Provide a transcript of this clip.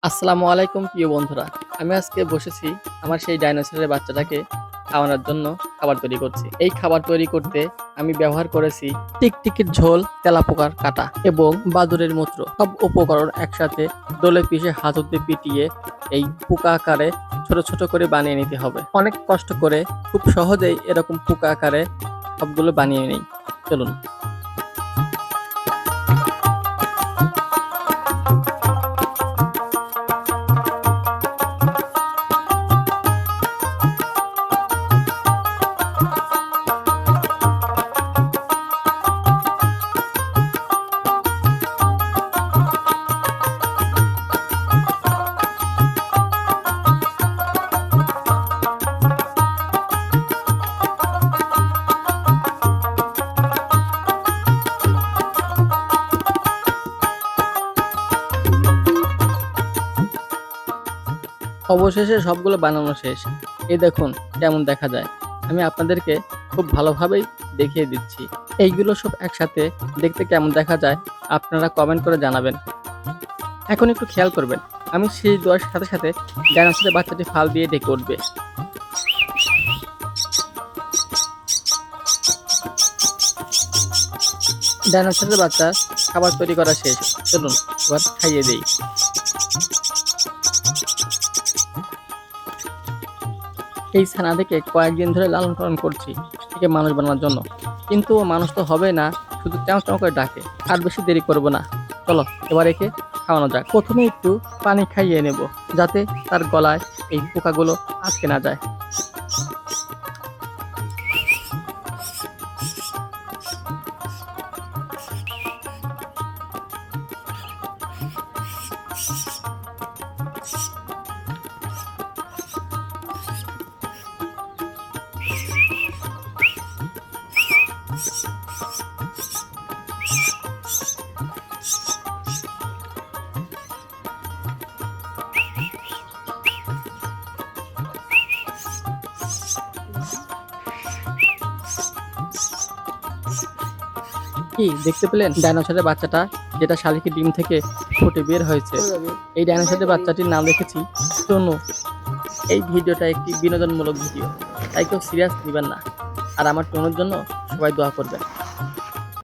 আসসালামু আলাইকুম প্রিয় বন্ধুরা। আমি আজকে বসেছি আমার সেই ডাইনোসরের বাচ্চাটাকে খাওয়ানোর জন্য খাবার তৈরি করছি। এই খাবার তৈরি করতে আমি ব্যবহার করেছি টিকটিকির ঝোল, তেলাপোকার কাঁটা এবং বাদুড়ের মূত্র। সব উপকরণ একসাথে দোলে পিষে হাতুড়ে পিটিয়ে এই পোকা আকারে ছোট ছোট করে বানিয়ে নিতে হবে। অনেক কষ্ট করে খুব সহজেই এরকম পোকা আকারে সবগুলো বানিয়ে নিই। চলুন। অবশেষে সবগুলো বানানো শেষ। এই দেখুন কেমন দেখা যায়। আমি আপনাদেরকে খুব ভালোভাবেই দেখিয়ে দিচ্ছি। এইগুলো সব একসাথে দেখতে কেমন দেখা যায় আপনারা কমেন্ট করে জানাবেন। এখন একটু খেয়াল করবেন, আমি সেই দেওয়ার সাথে সাথে ডাইনোসরের বাচ্চাটি ফাল দিয়ে ডেকে উঠবে। ডাইনোসরের বাচ্চা খাবার তৈরি করা শেষ। চলুন এবার খাইয়ে দেই। এই ছানাটিকে কয়েকদিন ধরে লালন পালন করছি একে মানুষ বানানোর জন্য, কিন্তু ও মানুষ তো হবে না, শুধু চাও চাও করে ডাকে। আর বেশি দেরি করব না, চলো এবার একে খাওয়ানো যাক। প্রথমে একটু পানি খাইয়ে নেব যাতে তার গলায় এই পোকাগুলো আটকে না যায়। কি দেখতে পেলেন ডাইনোসরের বাচ্চাটা, যেটা শালিকের ডিম থেকে ফুটে বের হয়েছে। এই ডাইনোসরের বাচ্চাটির নাম রেখেছি টনু। এই ভিডিওটা একটি বিনোদনমূলক ভিডিও, তাই কেউ সিরিয়াস নেবেন না। আর আমার টনুর জন্য সবাই দোয়া করবেন।